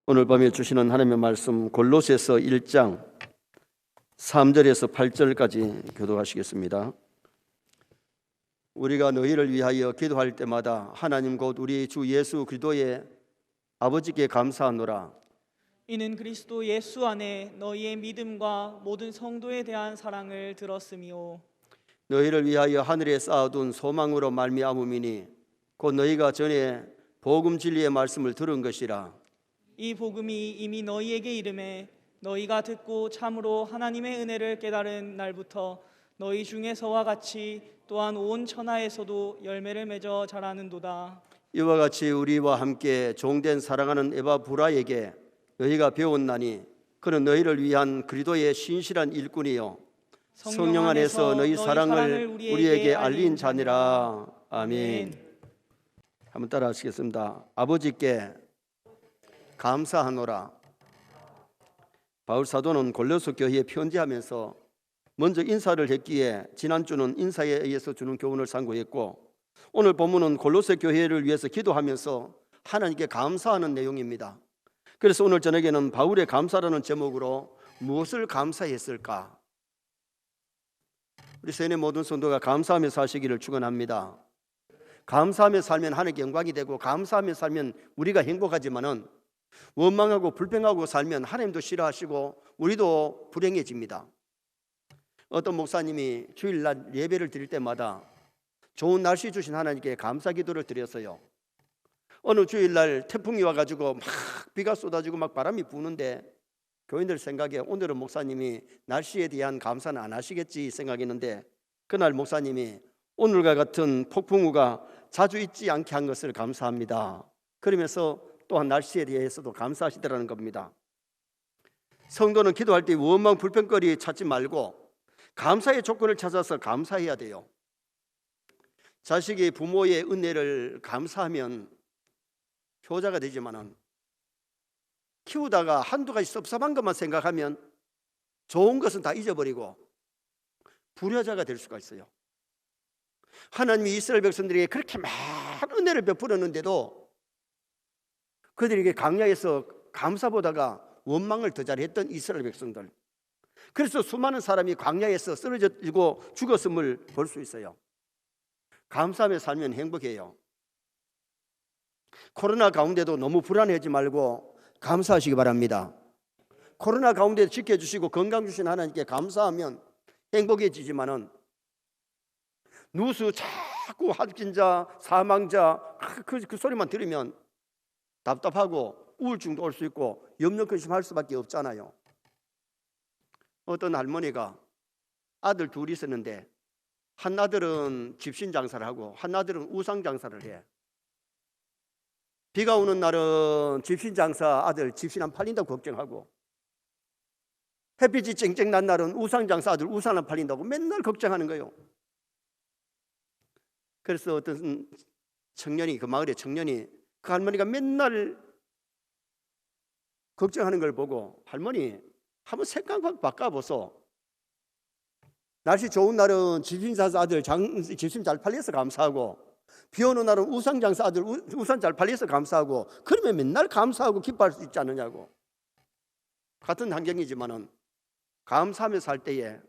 오늘 밤에 주시는 하나님의 말씀 골로새서 1장 3절에서 8절까지 교독하시겠습니다. 우리가 너희를 위하여 기도할 때마다 하나님 곧 우리 주 예수 그리스도의 아버지께 감사하노라. 이는 그리스도 예수 안에 너희의 믿음과 모든 성도에 대한 사랑을 들었으며 너희를 위하여 하늘에 쌓아둔 소망으로 말미암음이니 곧 너희가 전에 복음 진리의 말씀을 들은 것이라. 이 복음이 이미 너희에게 이름에 너희가 듣고 참으로 하나님의 은혜를 깨달은 날부터 너희 중에서와 같이 또한 온 천하에서도 열매를 맺어 자라는도다. 이와 같이 우리와 함께 종된 사랑하는 에바브라에게 너희가 배웠나니 그는 너희를 위한 그리스도의 신실한 일꾼이요 성령 안에서 너희 사랑을 우리에게 알린 자니라. 아멘. 한번 따라 하시겠습니다. 아버지께 감사하노라. 바울 사도는 골로새 교회에 편지하면서 먼저 인사를 했기에 지난주는 인사에 의해서 주는 교훈을 상고했고, 오늘 본문은 골로새 교회를 위해서 기도하면서 하나님께 감사하는 내용입니다. 그래서 오늘 저녁에는 바울의 감사라는 제목으로 무엇을 감사했을까? 우리 세뇌 모든 성도가 감사하며 사시기를 축원합니다. 감사하며 살면 하나님께 영광이 되고, 감사하며 살면 우리가 행복하지만은 원망하고 불평하고 살면 하나님도 싫어하시고 우리도 불행해집니다. 어떤 목사님이 주일날 예배를 드릴 때마다 좋은 날씨 주신 하나님께 감사 기도를 드렸어요. 어느 주일날 태풍이 와가지고 막 비가 쏟아지고 막 바람이 부는데 교인들 생각에 오늘은 목사님이 날씨에 대한 감사는 안 하시겠지 생각했는데, 그날 목사님이 오늘과 같은 폭풍우가 자주 있지 않게 한 것을 감사합니다. 그러면서 또한 날씨에 대해서도 감사하시더라는 겁니다. 성도는 기도할 때 원망 불평거리 찾지 말고 감사의 조건을 찾아서 감사해야 돼요. 자식이 부모의 은혜를 감사하면 효자가 되지만은, 키우다가 한두 가지 섭섭한 것만 생각하면 좋은 것은 다 잊어버리고 불효자가 될 수가 있어요. 하나님이 이스라엘 백성들에게 그렇게 많은 은혜를 베풀었는데도 그들에게 광야에서 감사보다가 원망을 더 잘했던 이스라엘 백성들, 그래서 수많은 사람이 광야에서 쓰러지고 죽었음을 볼 수 있어요. 감사하며 살면 행복해요. 코로나 가운데도 너무 불안해하지 말고 감사하시기 바랍니다. 코로나 가운데 지켜주시고 건강 주신 하나님께 감사하면 행복해지지만은, 누수 자꾸 확진자 사망자 그 소리만 들으면 답답하고 우울증도 올 수 있고 염려 근심할 수밖에 없잖아요. 어떤 할머니가 아들 둘이 있었는데, 한 아들은 집신 장사를 하고 한 아들은 우상 장사를 해. 비가 오는 날은 집신 장사 아들 집신 안 팔린다고 걱정하고, 햇빛이 쨍쨍 난 날은 우상 장사 아들 우상 안 팔린다고 맨날 걱정하는 거예요. 그래서 어떤 청년이, 그 마을의 청년이 그 할머니가 맨날 걱정하는 걸 보고, 할머니 한번 생각만 바꿔보소. 날씨 좋은 날은 집신장사 아들 집신 잘 팔려서 감사하고, 비 오는 날은 우상장사 아들 우산 잘 팔려서 감사하고, 그러면 맨날 감사하고 기뻐할 수 있지 않느냐고. 같은 환경이지만은 감사하며 살 때에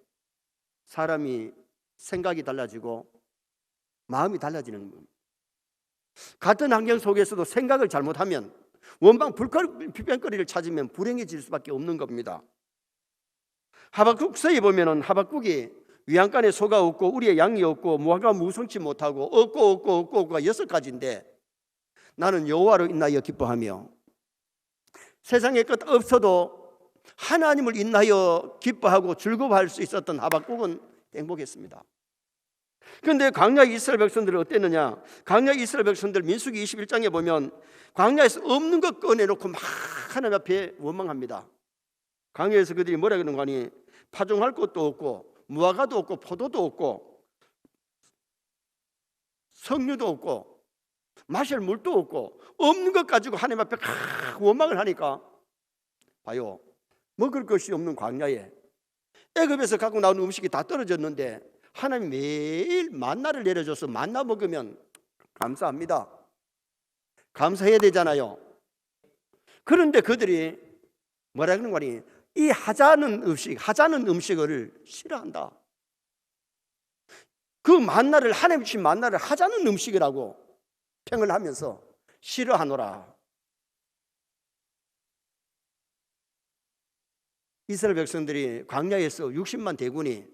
사람이 생각이 달라지고 마음이 달라지는 겁니다. 같은 환경 속에서도 생각을 잘못하면, 원망 불평거리를 찾으면 불행해질 수밖에 없는 겁니다. 하박국서에 보면은 하박국이 위안간에 소가 없고 우리의 양이 없고 무화과 무성치 못하고 없고가 6가지인데, 나는 여호와로 인하여 기뻐하며, 세상에 끝 없어도 하나님을 인하여 기뻐하고 즐거워할 수 있었던 하박국은 행복했습니다. 그런데 광야 이스라엘 백성들은 어땠느냐? 광야 이스라엘 백성들 민수기 21장에 보면 광야에서 없는 것 꺼내놓고 막 하나님 앞에 원망합니다. 광야에서 그들이 뭐라 그러는 거 아니? 파종할 것도 없고 무화과도 없고 포도도 없고 석류도 없고 마실 물도 없고 없는 것 가지고 하나님 앞에 원망을 하니까, 봐요, 먹을 것이 없는 광야에 애굽에서 갖고 나온 음식이 다 떨어졌는데 하나님 매일 만나를 내려줘서 만나 먹으면 감사합니다. 감사해야 되잖아요. 그런데 그들이 뭐라 그러는 거니? 이 하자는 음식을 싫어한다. 그 만나를, 하나님 주신 만나를 하자는 음식이라고 평을 하면서 싫어하노라. 이스라엘 백성들이 광야에서 60만 대군이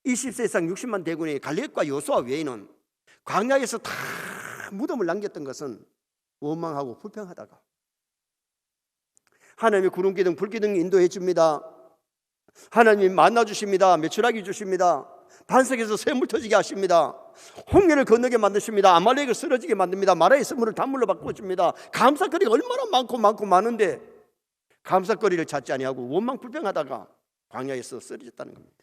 20세 이상 60만 대군이 갈렙과 여호수아 외에는 광야에서 다 무덤을 남겼던 것은 원망하고 불평하다가 하나님이 구름기둥 불기둥 인도해 줍니다. 하나님이 만나 주십니다. 메추라기 주십니다. 반석에서 샘물 터지게 하십니다. 홍해를 건너게 만드십니다. 아말렉을 쓰러지게 만듭니다. 마라의 선물을 단물로 바꿔줍니다. 감사거리가 얼마나 많고 많은데 감사거리를 찾지 아니하고 원망 불평하다가 광야에서 쓰러졌다는 겁니다.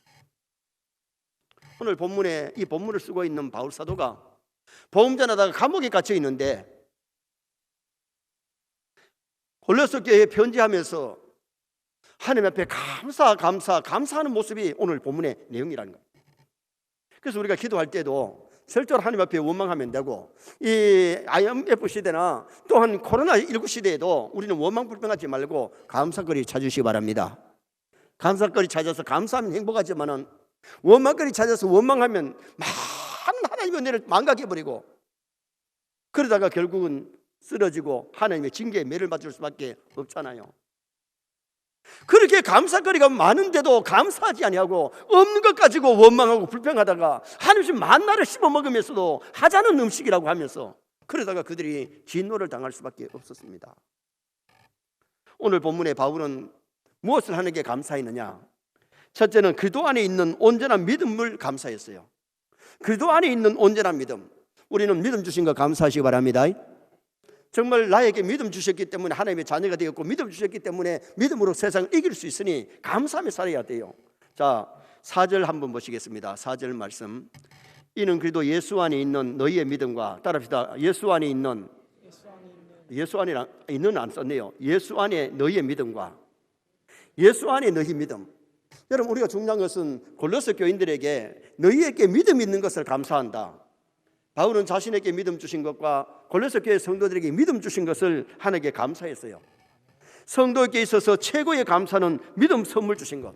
오늘 본문에 이 본문을 쓰고 있는 바울 사도가 복음 전하다가 감옥에 갇혀 있는데 골로새 교회에 편지하면서 하나님 앞에 감사하는 모습이 오늘 본문의 내용이라는 거예요. 그래서 우리가 기도할 때도 절대로 하나님 앞에 원망하면 되고, 이 IMF 시대나 또한 코로나19 시대에도 우리는 원망 불평하지 말고 감사거리 찾으시기 바랍니다. 감사거리 찾아서 감사하면 행복하지만은 원망거리 찾아서 원망하면 많은 하나님의 은혜를 망각해버리고 그러다가 결국은 쓰러지고 하나님의 징계에 매를 맞을 수밖에 없잖아요. 그렇게 감사거리가 많은데도 감사하지 아니하고 없는 것 가지고 원망하고 불평하다가 하나님 만나를 씹어 먹으면서도 하자는 음식이라고 하면서 그러다가 그들이 진노를 당할 수밖에 없었습니다. 오늘 본문의 바울은 무엇을 하는 게 감사했느냐? 첫째는 그리스도 안에 있는 온전한 믿음을 감사했어요. 그리스도 안에 있는 온전한 믿음. 우리는 믿음 주신 거 감사하시기 바랍니다. 정말 나에게 믿음 주셨기 때문에 하나님의 자녀가 되었고 믿음 주셨기 때문에 믿음으로 세상을 이길 수 있으니 감사하며 살아야 돼요. 자, 4절 한번 보시겠습니다. 4절 말씀. 이는 그래도 예수 안에 있는 너희의 믿음과, 따라합시다. 예수 안에 있는 안 썼네요. 예수 안에 너희의 믿음과, 예수 안에 너희 믿음. 여러분, 우리가 중요한 것은 골로새 교인들에게 너희에게 믿음 있는 것을 감사한다. 바울은 자신에게 믿음 주신 것과 골로새 교회 성도들에게 믿음 주신 것을 하나님께 감사했어요. 성도에게 있어서 최고의 감사는 믿음 선물 주신 것.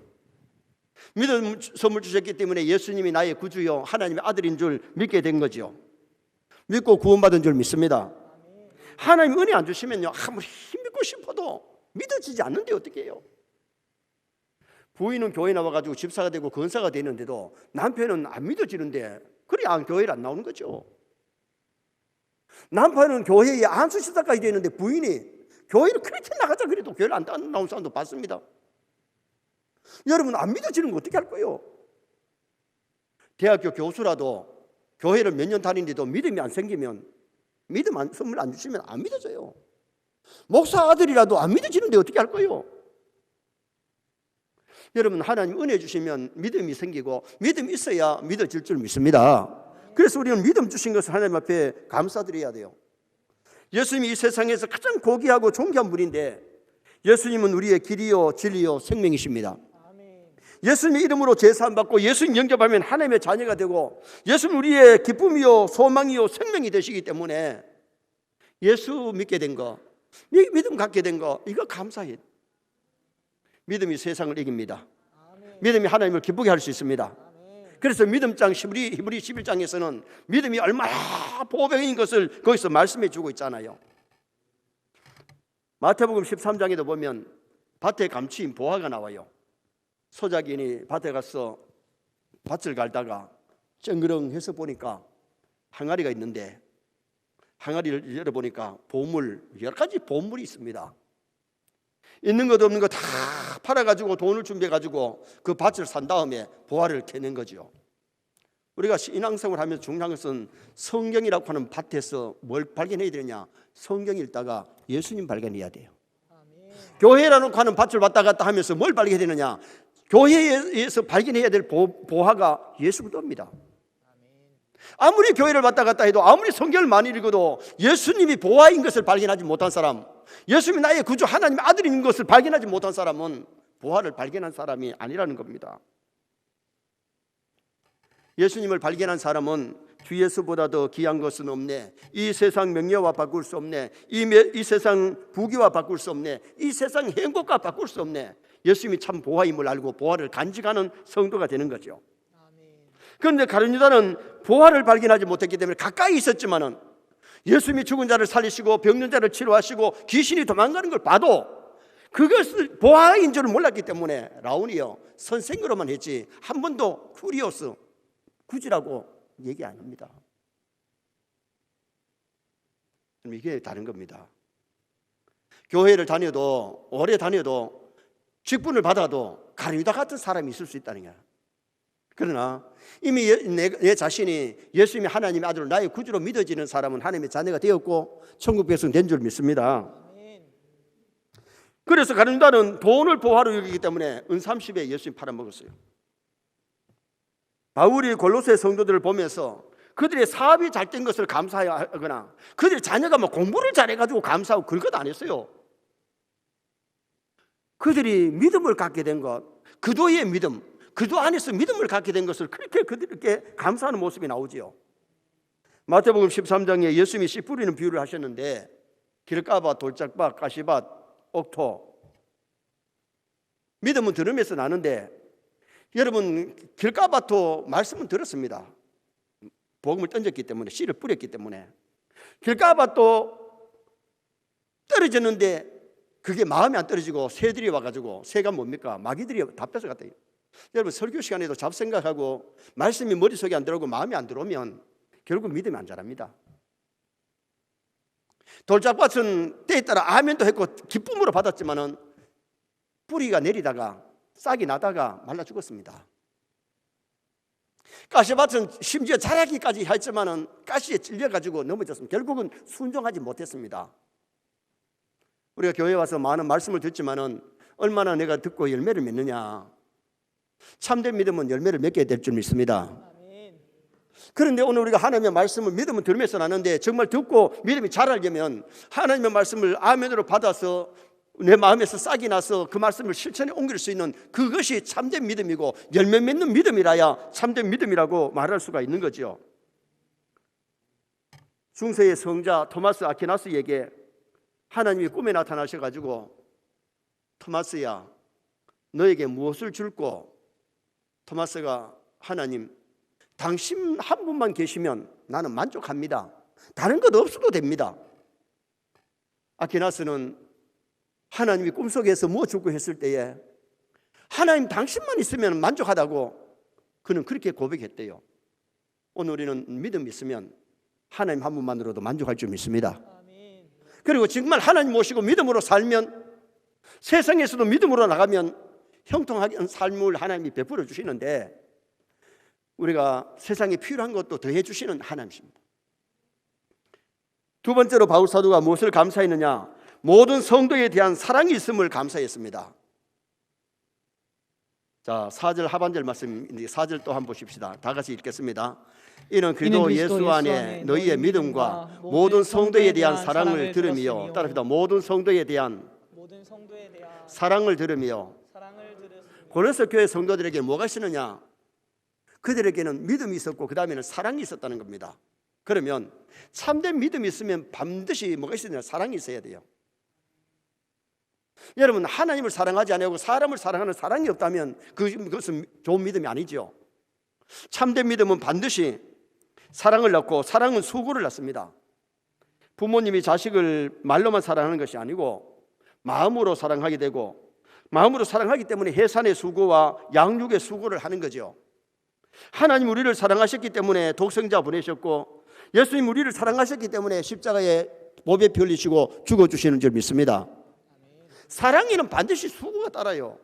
믿음 선물 주셨기 때문에 예수님이 나의 구주요 하나님의 아들인 줄 믿게 된 거죠. 믿고 구원받은 줄 믿습니다. 하나님 은혜 안 주시면요, 아무리 힘입고 싶어도 믿어지지 않는데 어떻게 해요? 부인은 교회 나와가지고 집사가 되고 권사가 되는데도 남편은 안 믿어지는데 그래 교회를 안 나오는 거죠. 남편은 교회에 안수시다까지 되는데 부인이 교회를 그렇게 나가자 그래도 교회를 안 나온 사람도 봤습니다. 여러분, 안 믿어지는 거 어떻게 할 거예요? 대학교 교수라도 교회를 몇 년 다니는데도 믿음이 안 생기면, 선물 안 주시면 안 믿어져요. 목사 아들이라도 안 믿어지는데 어떻게 할 거예요? 여러분, 하나님 은혜 주시면 믿음이 생기고 믿음이 있어야 믿어질 줄 믿습니다. 그래서 우리는 믿음 주신 것을 하나님 앞에 감사드려야 돼요. 예수님이 이 세상에서 가장 고귀하고 존귀한 분인데 예수님은 우리의 길이요 진리요 생명이십니다. 예수님 이름으로 제사함 받고 예수님 영접하면 하나님의 자녀가 되고 예수님 우리의 기쁨이요 소망이요 생명이 되시기 때문에 예수 믿게 된 거, 믿음 갖게 된 거, 이거 감사해. 믿음이 세상을 이깁니다. 믿음이 하나님을 기쁘게 할 수 있습니다. 그래서 믿음장 히브리 11장에서는 믿음이 얼마나 보배인 것을 거기서 말씀해 주고 있잖아요. 마태복음 13장에도 보면 밭에 감추인 보화가 나와요. 소작인이 밭에 가서 밭을 갈다가 쨍그렁해서 보니까 항아리가 있는데 항아리를 열어보니까 보물, 여러 가지 보물이 있습니다. 있는 것 없는 거 다 팔아가지고 돈을 준비해가지고 그 밭을 산 다음에 보화를 캐낸 거죠. 우리가 신앙생활을 하면서 중요한 것은 성경이라고 하는 밭에서 뭘 발견해야 되느냐? 성경 읽다가 예수님 발견해야 돼요. 교회라고 하는 밭을 왔다 갔다 하면서 뭘 발견해야 되느냐? 교회에서 발견해야 될 보화가 예수 그리스도입니다. 아무리 교회를 왔다 갔다 해도 아무리 성경을 많이 읽어도 예수님이 보화인 것을 발견하지 못한 사람, 예수님이 나의 구주 하나님의 아들인 것을 발견하지 못한 사람은 보화를 발견한 사람이 아니라는 겁니다. 예수님을 발견한 사람은 주 예수보다 더 귀한 것은 없네. 이 세상 명예와 바꿀 수 없네. 이 세상 부귀와 바꿀 수 없네. 이 세상 행복과 바꿀 수 없네. 예수님이 참 보화임을 알고 보화를 간직하는 성도가 되는 거죠. 그런데 가룟 유다는 보화를 발견하지 못했기 때문에 가까이 있었지만은 예수님이 죽은 자를 살리시고 병든 자를 치료하시고 귀신이 도망가는 걸 봐도 그것을 보화인 줄을 몰랐기 때문에 라운이요 선생으로만 했지 한 번도 쿠리오스 구지라고 얘기 안 합니다. 이게 다른 겁니다. 교회를 다녀도 오래 다녀도 직분을 받아도 가룟 유다 같은 사람이 있을 수 있다는 거야. 그러나 이미 내 자신이 예수님이 하나님의 아들로 나의 구주로 믿어지는 사람은 하나님의 자녀가 되었고 천국 백성 된 줄 믿습니다. 그래서 가룟 유다는 돈을 보화로 여기기 때문에 은 30에 예수님 팔아먹었어요. 바울이 골로새 성도들을 보면서 그들의 사업이 잘 된 것을 감사하거나 그들의 자녀가 뭐 공부를 잘해가지고 감사하고 그런 것 안 했어요. 그들이 믿음을 갖게 된 것, 그도의 믿음, 그도 안에서 믿음을 갖게 된 것을 그렇게 그들에게 감사하는 모습이 나오지요. 마태복음 13장에 예수님이 씨 뿌리는 비유를 하셨는데 길가밭, 돌짝밭, 가시밭, 옥토. 믿음은 들으면서 나는데 여러분 길가밭도 말씀은 들었습니다. 복음을 던졌기 때문에 씨를 뿌렸기 때문에 길가밭도 떨어졌는데 그게 마음에 안 떨어지고 새들이 와가지고 새가 뭡니까? 마귀들이 다 뺏어갔다. 여러분 설교 시간에도 잡생각하고 말씀이 머릿속에 안 들어오고 마음에 안 들어오면 결국 믿음이 안 자랍니다. 돌짝밭은 때에 따라 아멘도 했고 기쁨으로 받았지만은 뿌리가 내리다가 싹이 나다가 말라 죽었습니다. 가시밭은 심지어 자라기까지 했지만은 가시에 찔려가지고 넘어졌습니다. 결국은 순종하지 못했습니다. 우리가 교회 와서 많은 말씀을 듣지만은 얼마나 내가 듣고 열매를 맺느냐. 참된 믿음은 열매를 맺게 될 줄 믿습니다. 그런데 오늘 우리가 하나님의 말씀을 믿음을 들으면서 나는데 정말 듣고 믿음이 자라려면 하나님의 말씀을 아멘으로 받아서 내 마음에서 싹이 나서 그 말씀을 실천에 옮길 수 있는 그것이 참된 믿음이고 열매 맺는 믿음이라야 참된 믿음이라고 말할 수가 있는 거죠. 중세의 성자 토마스 아퀴나스에게 하나님이 꿈에 나타나셔가지고 토마스야 너에게 무엇을 줄고? 토마스가 하나님 당신 한 분만 계시면 나는 만족합니다. 다른 것 없어도 됩니다. 아퀴나스는 하나님이 꿈속에서 뭐 주고 했을 때에 하나님 당신만 있으면 만족하다고 그는 그렇게 고백했대요. 오늘 우리는 믿음 있으면 하나님 한 분만으로도 만족할 줄 믿습니다. 그리고 정말 하나님 모시고 믿음으로 살면 세상에서도 믿음으로 나가면 형통한 삶을 하나님이 베풀어 주시는데 우리가 세상에 필요한 것도 더해 주시는 하나님이십니다. 두 번째로 바울 사도가 무엇을 감사했느냐? 모든 성도에 대한 사랑이 있음을 감사했습니다. 자, 4절 하반절 말씀 4절 또 한번 보십시다. 다 같이 읽겠습니다. 이는 그리스도 예수 안에 너희의 믿음과 모든 성도에 대한 사랑을 들으며 따라합니다. 모든 성도에 대한 사랑을 들으며 고린도 교회 성도들에게 뭐가 있었느냐? 그들에게는 믿음이 있었고 그 다음에는 사랑이 있었다는 겁니다. 그러면 참된 믿음이 있으면 반드시 뭐가 있어야 되냐? 사랑이 있어야 돼요. 여러분 하나님을 사랑하지 않고 사람을 사랑하는 사랑이 없다면 그것은 좋은 믿음이 아니죠. 참된 믿음은 반드시 사랑을 낳고 사랑은 수고를 낳습니다. 부모님이 자식을 말로만 사랑하는 것이 아니고 마음으로 사랑하게 되고 마음으로 사랑하기 때문에 해산의 수고와 양육의 수고를 하는 거죠. 하나님 우리를 사랑하셨기 때문에 독생자 보내셨고 예수님 우리를 사랑하셨기 때문에 십자가에 보배 펴리시고 죽어주시는 줄 믿습니다. 사랑에는 반드시 수고가 따라요.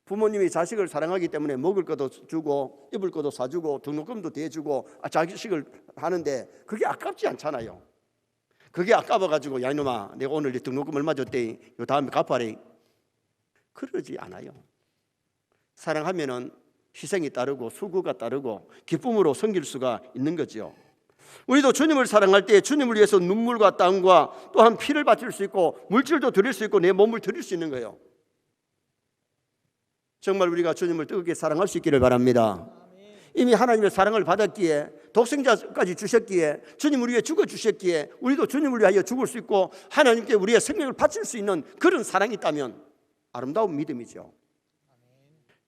부모님이 자식을 사랑하기 때문에 먹을 것도 주고 입을 것도 사주고 등록금도 대주고 자식을 하는데 그게 아깝지 않잖아요. 그게 아까워가지고 야 이놈아 내가 오늘 네 등록금 얼마 줬대 요 다음에 갚아래 그러지 않아요. 사랑하면은 희생이 따르고 수고가 따르고 기쁨으로 섬길 수가 있는 거죠. 우리도 주님을 사랑할 때 주님을 위해서 눈물과 땀과 또한 피를 바칠 수 있고 물질도 드릴 수 있고 내 몸을 드릴 수 있는 거예요. 정말 우리가 주님을 뜨겁게 사랑할 수 있기를 바랍니다. 이미 하나님의 사랑을 받았기에 독생자까지 주셨기에 주님 우리 위해 죽어주셨기에 우리도 주님을 위하여 죽을 수 있고 하나님께 우리의 생명을 바칠 수 있는 그런 사랑이 있다면 아름다운 믿음이죠.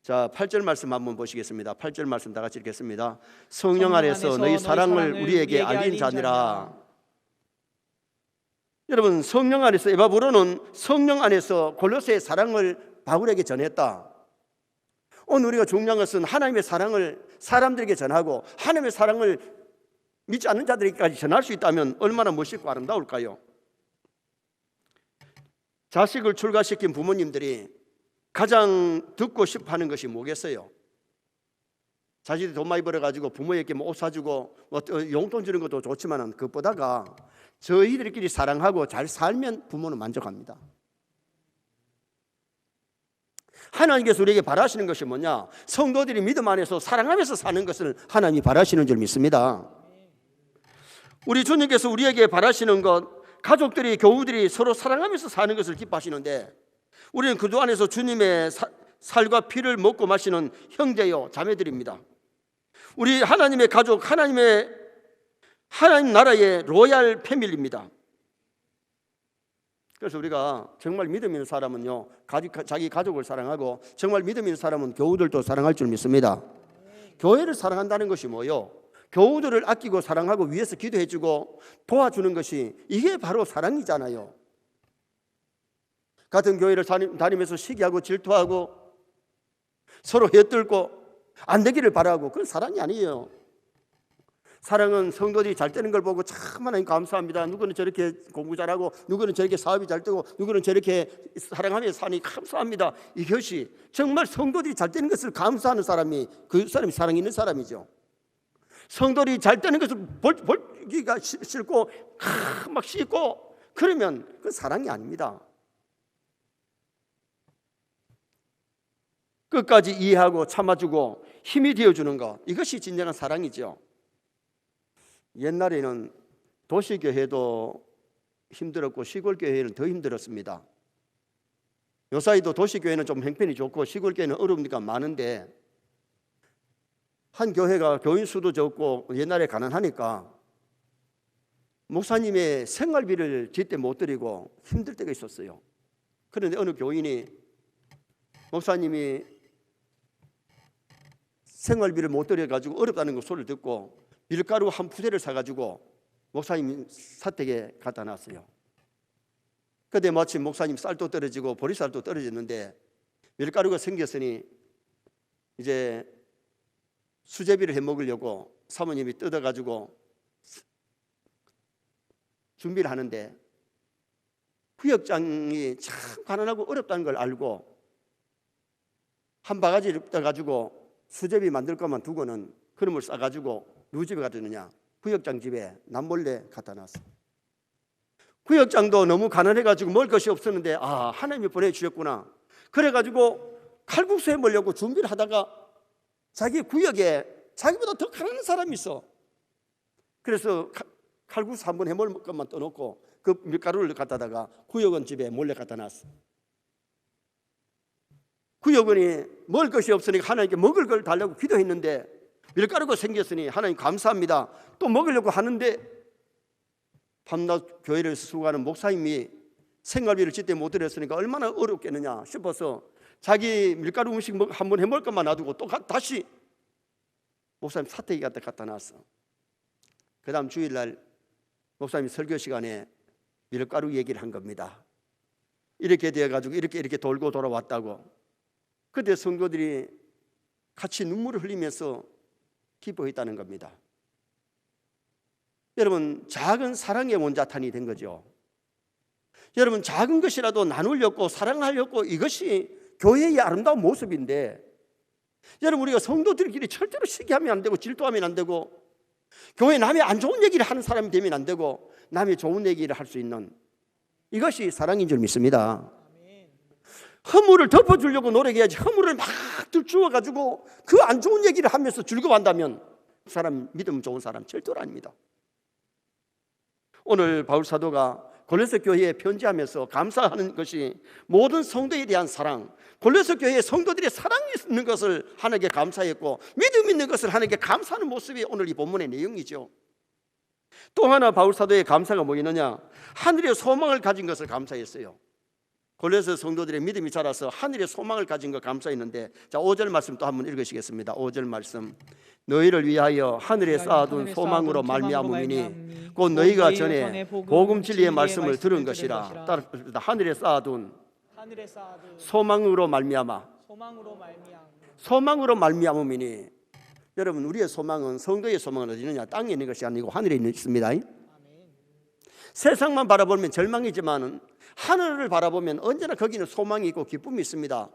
자, 8절 말씀 한번 보시겠습니다. 8절 말씀 다 같이 읽겠습니다. 성령 안에서 너희 사랑을 우리에게 알린 자니라. 여러분, 성령 안에서, 에바브로는 성령 안에서 골로새의 사랑을 바울에게 전했다. 오늘 우리가 중요한 것은 하나님의 사랑을 사람들에게 전하고 하나님의 사랑을 믿지 않는 자들에게까지 전할 수 있다면 얼마나 멋있고 아름다울까요? 자식을 출가시킨 부모님들이 가장 듣고 싶어 하는 것이 뭐겠어요? 자식이 돈 많이 벌어가지고 부모에게 옷 사주고 용돈 주는 것도 좋지만 그것보다가 저희들끼리 사랑하고 잘 살면 부모는 만족합니다. 하나님께서 우리에게 바라시는 것이 뭐냐? 성도들이 믿음 안에서 사랑하면서 사는 것을 하나님이 바라시는 줄 믿습니다. 우리 주님께서 우리에게 바라시는 것, 가족들이 교우들이 서로 사랑하면서 사는 것을 기뻐하시는데 우리는 그 안에서 주님의 살과 피를 먹고 마시는 형제요 자매들입니다. 우리 하나님의 가족, 하나님 나라의 로얄 패밀리입니다. 그래서 우리가 정말 믿음 있는 사람은요, 자기 가족을 사랑하고 정말 믿음 있는 사람은 교우들도 사랑할 줄 믿습니다. 교회를 사랑한다는 것이 뭐요? 교우들을 아끼고 사랑하고 위해서 기도해주고 도와주는 것이 이게 바로 사랑이잖아요. 같은 교회를 다니면서 시기하고 질투하고 서로 엿들고 안 되기를 바라고, 그건 사랑이 아니에요. 사랑은 성도들이 잘 되는 걸 보고 참 하나님 감사합니다. 누구는 저렇게 공부 잘하고 누구는 저렇게 사업이 잘 되고 누구는 저렇게 사랑하며 사니 감사합니다. 이것이 정말 성도들이 잘 되는 것을 감사하는 사람이 그 사람이 사랑 있는 사람이죠. 성도들이 잘 되는 것을 보기가 싫고 막 씻고 그러면 그건 사랑이 아닙니다. 끝까지 이해하고 참아주고 힘이 되어주는 것, 이것이 진정한 사랑이죠. 옛날에는 도시교회도 힘들었고 시골교회는 더 힘들었습니다. 요사이도 도시교회는 좀 형편이 좋고 시골교회는 어려우니까 많은데 한 교회가 교인 수도 적고 옛날에 가난하니까 목사님의 생활비를 제때 못 드리고 힘들 때가 있었어요. 그런데 어느 교인이 목사님이 생활비를 못 드려가지고 어렵다는 그 소리를 듣고 밀가루 한 푸대를 사가지고 목사님 사택에 갖다 놨어요. 그때 마침 목사님 쌀도 떨어지고 보리쌀도 떨어졌는데 밀가루가 생겼으니 이제 수제비를 해 먹으려고 사모님이 뜯어가지고 준비를 하는데 구역장이 참 가난하고 어렵다는 걸 알고 한 바가지를 떠가지고 수제비 만들 것만 두고는 그놈을 싸가지고 누구 집에 가두느냐? 구역장 집에 남몰래 갖다 놨어. 구역장도 너무 가난해가지고 먹을 것이 없었는데 하나님이 보내주셨구나. 그래가지고 칼국수 해 먹으려고 준비를 하다가 자기 구역에 자기보다 더 가난한 사람이 있어. 그래서 칼국수 한번 해 먹을 것만 떠놓고 그 밀가루를 갖다다가 구역원 집에 몰래 갖다 놨어. 구역원이 먹을 것이 없으니까 하나님께 먹을 걸 달라고 기도했는데 밀가루가 생겼으니 하나님 감사합니다. 또 먹으려고 하는데 밤낮 교회를 수고하는 목사님이 생활비를 제때 못 드렸으니까 얼마나 어렵겠느냐 싶어서 자기 밀가루 음식 한번 해먹을 것만 놔두고 또 다시 목사님 사택에 갖다 놨어. 그 다음 주일날 목사님 설교 시간에 밀가루 얘기를 한 겁니다. 이렇게 되어가지고 이렇게 돌고 돌아왔다고. 그때 성도들이 같이 눈물을 흘리면서 기뻐했다는 겁니다. 여러분, 작은 사랑의 원자탄이 된 거죠. 여러분, 작은 것이라도 나누려고 사랑하려고, 이것이 교회의 아름다운 모습인데, 여러분, 우리가 성도들끼리 절대로 시기하면 안 되고 질투하면 안 되고 교회 남의 안 좋은 얘기를 하는 사람이 되면 안 되고 남의 좋은 얘기를 할 수 있는, 이것이 사랑인 줄 믿습니다. 허물을 덮어주려고 노력해야지 허물을 막 들추어가지고 그 안 좋은 얘기를 하면서 즐거워한다면 그 사람 믿음 좋은 사람 절대로 아닙니다. 오늘 바울 사도가 골로새 교회에 편지하면서 감사하는 것이 모든 성도에 대한 사랑, 골로새 교회의 성도들의 사랑이 있는 것을 하나님께 감사했고 믿음 있는 것을 하나님께 감사하는 모습이 오늘 이 본문의 내용이죠. 또 하나 바울 사도의 감사가 뭐였느냐? 하늘의 소망을 가진 것을 감사했어요. 골로새 성도들의 믿음이 자라서 하늘의 소망을 가진 것 감사했는데, 자 5절 말씀 또 한번 읽으시겠습니다. 5절 말씀. 너희를 위하여 하늘에 쌓아둔 소망으로 말미암음이니 곧 너희가 전에 복음 진리의 말씀을 들은 것이라. 따라 하늘에 쌓아둔 소망으로 말미암아. 소망으로 말미암음이니. 여러분, 우리의 소망은, 성도의 소망은 어디 있느냐? 땅에 있는 것이 아니고 하늘에 있습니다. 세상만 바라보면 절망이지만 하늘을 바라보면 언제나 거기는 소망이 있고 기쁨이 있습니다.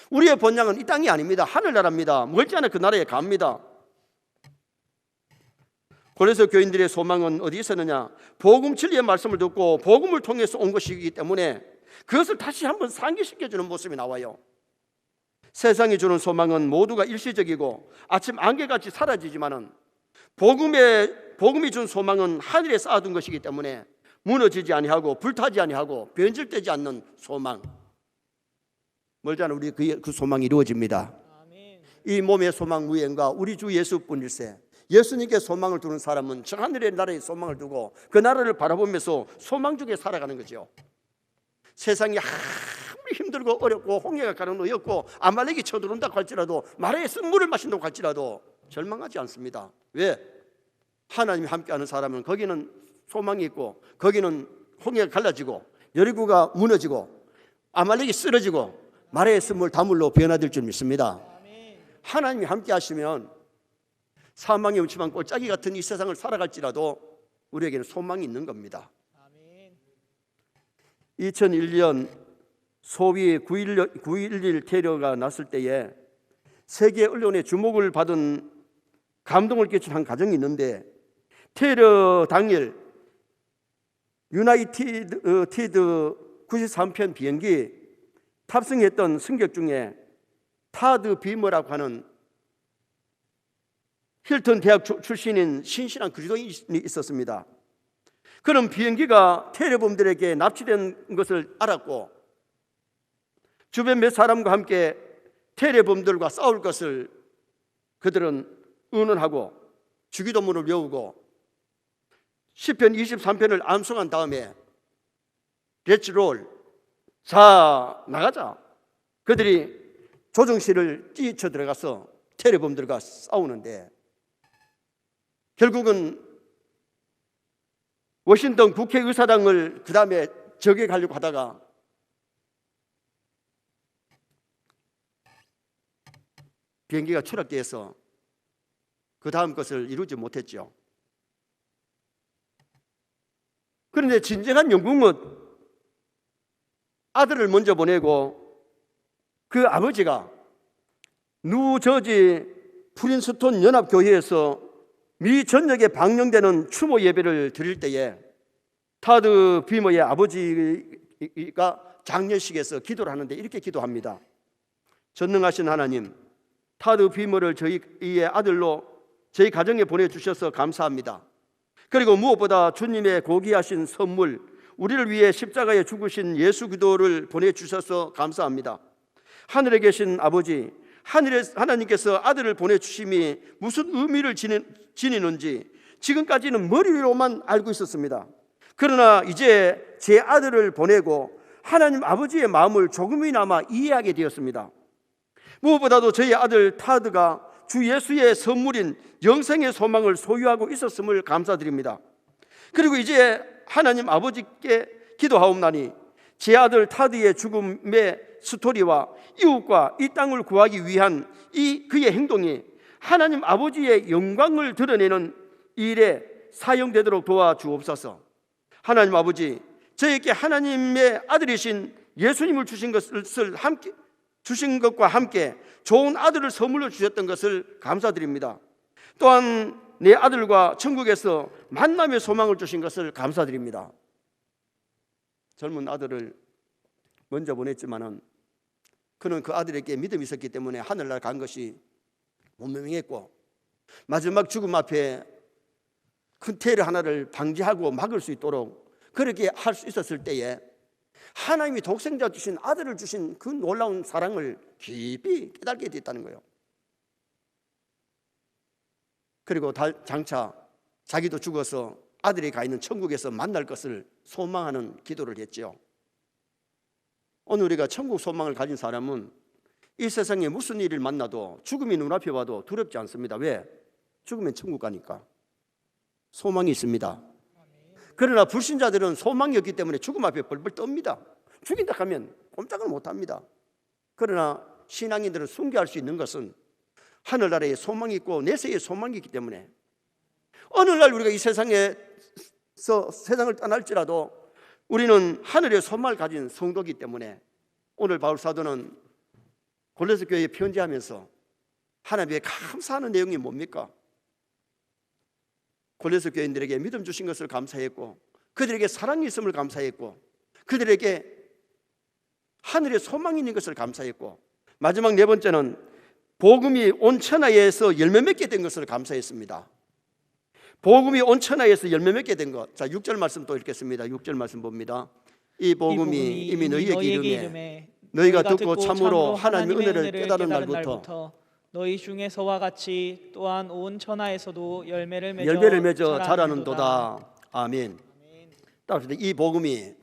우리의 본향은 이 땅이 아닙니다. 하늘나라입니다. 멀지 않아 그 나라에 갑니다. 골로새 교인들의 소망은 어디 있었느냐? 복음 진리의 말씀을 듣고 복음을 통해서 온 것이기 때문에 그것을 다시 한번 상기시켜주는 모습이 나와요. 세상이 주는 소망은 모두가 일시적이고 아침 안개같이 사라지지만은 복음이 준 소망은 하늘에 쌓아둔 것이기 때문에 무너지지 아니하고 불타지 아니하고 변질되지 않는 소망. 멀지 않아 우리 그 소망이 이루어집니다. 이 몸의 소망 무행과 우리 주 예수뿐일세. 예수님께 소망을 두는 사람은 저 하늘의 나라에 소망을 두고 그 나라를 바라보면서 소망 중에 살아가는 거죠. 세상이 아무리 힘들고 어렵고 홍해가 가로놓였고 아말렉이 쳐들어온다고 할지라도 마라의 쓴물을 마신다고 할지라도 절망하지 않습니다. 왜? 하나님이 함께하는 사람은 거기는 소망이 있고 거기는 홍해가 갈라지고 여리고가 무너지고 아말렉이 쓰러지고 마라의 쓴물 다물로 변화될 줄 믿습니다. 하나님이 함께 하시면 사망의 음침한 꼴짜기 같은 이 세상을 살아갈지라도 우리에게는 소망이 있는 겁니다. 2001년 소위 9.11 테러가 났을 때에 세계 언론의 주목을 받은 감동을 끼친 한 가정이 있는데, 테러 당일 유나이티드 93편 비행기 탑승했던 승객 중에 타드 비머라고 하는 힐튼 대학 출신인 신실한 그리스도인이 있었습니다. 그런 비행기가 테러범들에게 납치된 것을 알았고 주변 몇 사람과 함께 테러범들과 싸울 것을 그들은 의논하고 주기도문을 외우고 시편 23편을 암송한 다음에 Let's roll, 자 나가자. 그들이 조정실을 뛰쳐 들어가서 테러범들과 싸우는데 결국은 워싱턴 국회의사당을 그 다음에 저격하려고 하다가 비행기가 추락돼서 그 다음 것을 이루지 못했죠. 그런데 진정한 영웅은 아들을 먼저 보내고 그 아버지가 뉴저지 프린스톤 연합교회에서 미 전역에 방영되는 추모 예배를 드릴 때에 타드 비머의 아버지가 장례식에서 기도를 하는데 이렇게 기도합니다. 전능하신 하나님, 타드 비머를 저희의 아들로 저희 가정에 보내주셔서 감사합니다. 그리고 무엇보다 주님의 고귀하신 선물, 우리를 위해 십자가에 죽으신 예수 그리스도를 보내주셔서 감사합니다. 하늘에 계신 아버지, 하나님께서 아들을 보내주심이 무슨 의미를 지니는지 지금까지는 머리로만 알고 있었습니다. 그러나 이제 제 아들을 보내고 하나님 아버지의 마음을 조금이나마 이해하게 되었습니다. 무엇보다도 저희 아들 타드가 주 예수의 선물인 영생의 소망을 소유하고 있었음을 감사드립니다. 그리고 이제 하나님 아버지께 기도하옵나니 제 아들 타드의 죽음의 스토리와 이웃과 이 땅을 구하기 위한 그의 행동이 하나님 아버지의 영광을 드러내는 일에 사용되도록 도와주옵소서. 하나님 아버지, 저에게 하나님의 아들이신 예수님을 주신 것과 함께 좋은 아들을 선물로 주셨던 것을 감사드립니다. 또한 내 아들과 천국에서 만남의 소망을 주신 것을 감사드립니다. 젊은 아들을 먼저 보냈지만은 그는 그 아들에게 믿음이 있었기 때문에 하늘나라 간 것이 분명했고 마지막 죽음 앞에 큰 테러 하나를 방지하고 막을 수 있도록 그렇게 할 수 있었을 때에 하나님이 독생자 주신 아들을 주신 그 놀라운 사랑을 깊이 깨닫게 됐다는 거예요. 그리고 장차 자기도 죽어서 아들이 가 있는 천국에서 만날 것을 소망하는 기도를 했지요. 오늘 우리가 천국 소망을 가진 사람은 이 세상에 무슨 일을 만나도 죽음이 눈앞에 와도 두렵지 않습니다. 왜? 죽으면 천국 가니까. 소망이 있습니다. 그러나 불신자들은 소망이 없기 때문에 죽음 앞에 벌벌 떱니다. 죽인다 하면 꼼짝을 못합니다. 그러나 신앙인들은 순교할 수 있는 것은 하늘나라에 소망이 있고 내세에 소망이 있기 때문에 어느 날 우리가 이 세상에서 세상을 떠날지라도 우리는 하늘의 소망을 가진 성도이기 때문에 오늘 바울 사도는 골로새 교회에 편지하면서 하나님께 감사하는 내용이 뭡니까? 골로새 교인들에게 믿음 주신 것을 감사했고 그들에게 사랑이 있음을 감사했고 그들에게 하늘의 소망이 있는 것을 감사했고 마지막 네 번째는 복음이 온 천하에서 열매 맺게 된 것을 감사했습니다. 복음이 온 천하에서 열매 맺게 된 것. 자, 6절 말씀 또 읽겠습니다. 6절 말씀 봅니다. 이 복음이 이미 너희에게 이르매 너희가 듣고 참으로 하나님의 은혜를 깨달은 날부터 너희 중에서와 같이 또한 온 천하에서도 열매를 맺어 자라는도다. 아멘. 따라서 이 복음이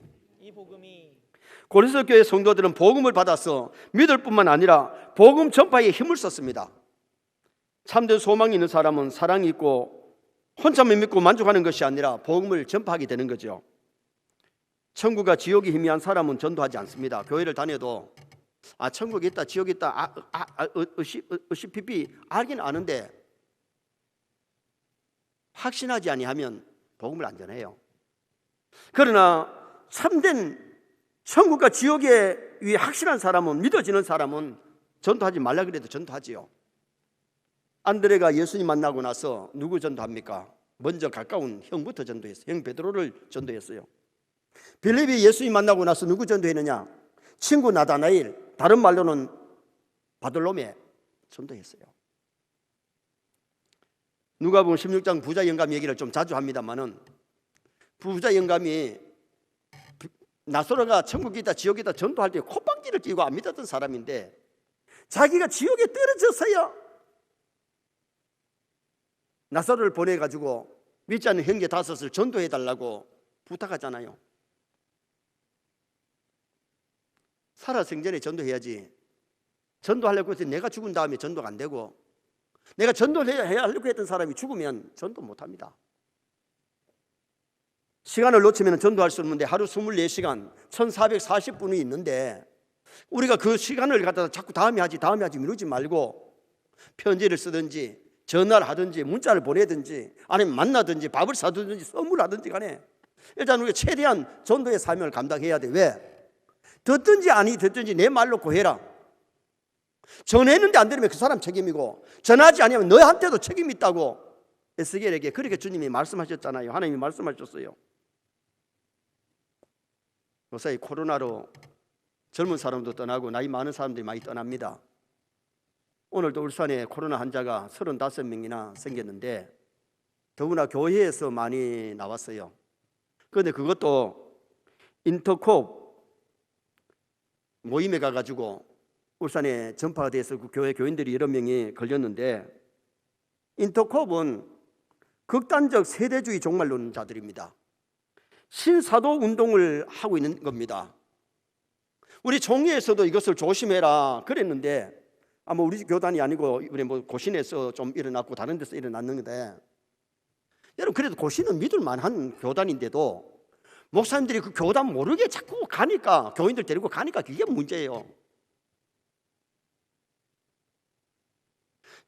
고린도 교회 성도들은 복음을 받아서 믿을 뿐만 아니라 복음 전파에 힘을 썼습니다. 참된 소망이 있는 사람은 사랑이 있고 혼자만 믿고 만족하는 것이 아니라 복음을 전파하게 되는 거죠. 천국과 지옥이 희미한 사람은 전도하지 않습니다. 교회를 다녀도 천국이 있다 지옥이 있다 으시피피 알긴 아는데 확신하지 아니하면 복음을 안 전해요. 그러나 참된 천국과 지옥에 위해 확실한 사람은, 믿어지는 사람은 전도하지 말라 그래도 전도하지요. 안드레가 예수님 만나고 나서 누구 전도합니까? 먼저 가까운 형부터 전도했어요. 형 베드로를 전도했어요. 빌립이 예수님 만나고 나서 누구 전도했느냐? 친구 나다나엘, 다른 말로는 바돌로메 전도했어요. 누가복음 16장 부자 영감 얘기를 좀 자주 합니다만은 부자 영감이 나사로가 천국이 있다 지옥이 있다 전도할 때 콧방귀를 끼고 안 믿었던 사람인데 자기가 지옥에 떨어졌어요. 나사로를 보내가지고 믿지 않는 형제 5을 전도해달라고 부탁하잖아요. 살아생전에 전도해야지. 전도하려고 해서 내가 죽은 다음에 전도가 안 되고 내가 전도를 해야 하려고 했던 사람이 죽으면 전도 못합니다. 시간을 놓치면 전도할 수 없는데 하루 24시간 1440분이 있는데 우리가 그 시간을 갖다가 자꾸 다음에 하지 미루지 말고 편지를 쓰든지 전화를 하든지 문자를 보내든지 아니면 만나든지 밥을 사든지 선물하든지 간에 일단 우리가 최대한 전도의 사명을 감당해야 돼. 왜? 듣든지 아니 듣든지 내 말 놓고 해라. 전했는데 안 들으면 그 사람 책임이고 전하지 아니면 너한테도 책임이 있다고 에스겔에게 그렇게 주님이 말씀하셨잖아요. 하나님이 말씀하셨어요. 요새 코로나로 젊은 사람도 떠나고 나이 많은 사람들이 많이 떠납니다. 오늘도 울산에 코로나 환자가 35명이나 생겼는데 더구나 교회에서 많이 나왔어요. 그런데 그것도 인터콥 모임에 가가지고 울산에 전파가 돼서 그 교회 교인들이 여러 명이 걸렸는데 인터콥은 극단적 세대주의 종말론자들입니다. 신사도 운동을 하고 있는 겁니다. 우리 종회에서도 이것을 조심해라 그랬는데 아마 우리 교단이 아니고 우리 고신에서 좀 일어났고 다른 데서 일어났는데 여러분 그래도 고신은 믿을 만한 교단인데도 목사님들이 그 교단 모르게 자꾸 가니까 교인들 데리고 가니까 그게 문제예요.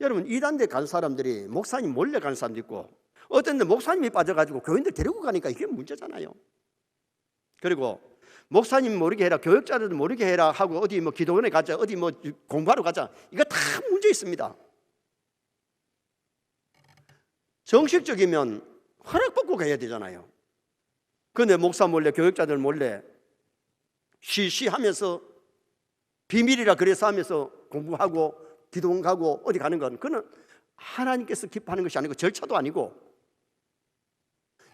여러분 이단대 간 사람들이 목사님 몰래 가는 사람도 있고 어떤 데 목사님이 빠져가지고 교인들 데리고 가니까 이게 문제잖아요. 그리고 목사님 모르게 해라 교역자들 모르게 해라 하고 어디 기도원에 가자 어디 공부하러 가자 이거 다 문제 있습니다. 정식적이면 허락받고 가야 되잖아요. 그런데 목사 몰래 교역자들 몰래 쉬쉬하면서 비밀이라 그래서 하면서 공부하고 기도원 가고 어디 가는 건 그는 하나님께서 기뻐하는 것이 아니고 절차도 아니고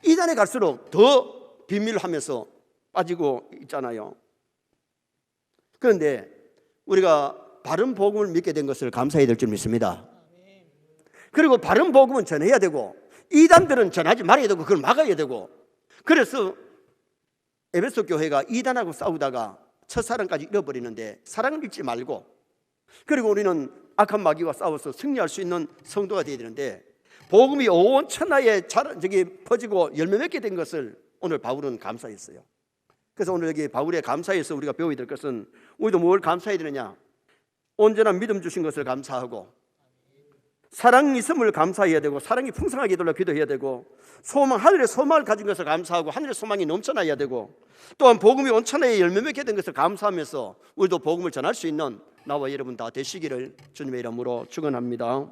이단에 갈수록 더 비밀하면서 빠지고 있잖아요. 그런데 우리가 바른 복음을 믿게 된 것을 감사해야 될 줄 믿습니다. 그리고 바른 복음은 전해야 되고 이단들은 전하지 말아야 되고 그걸 막아야 되고, 그래서 에베소 교회가 이단하고 싸우다가 첫사랑까지 잃어버리는데 사랑을 잃지 말고, 그리고 우리는 악한 마귀와 싸워서 승리할 수 있는 성도가 되어야 되는데, 복음이 온 천하에 퍼지고 열매 맺게 된 것을 오늘 바울은 감사했어요. 그래서 오늘 여기 바울의 감사에서 우리가 배워야 될 것은, 우리도 뭘 감사해야 되느냐? 온전한 믿음 주신 것을 감사하고, 사랑이 있음을 감사해야 되고, 사랑이 풍성하게 돌려 기도해야 되고, 소망, 하늘의 소망을 가진 것을 감사하고 하늘의 소망이 넘쳐나야 되고, 또한 복음이 온 천하에 열매 맺게 된 것을 감사하면서 우리도 복음을 전할 수 있는 나와 여러분 다 되시기를 주님의 이름으로 축원합니다.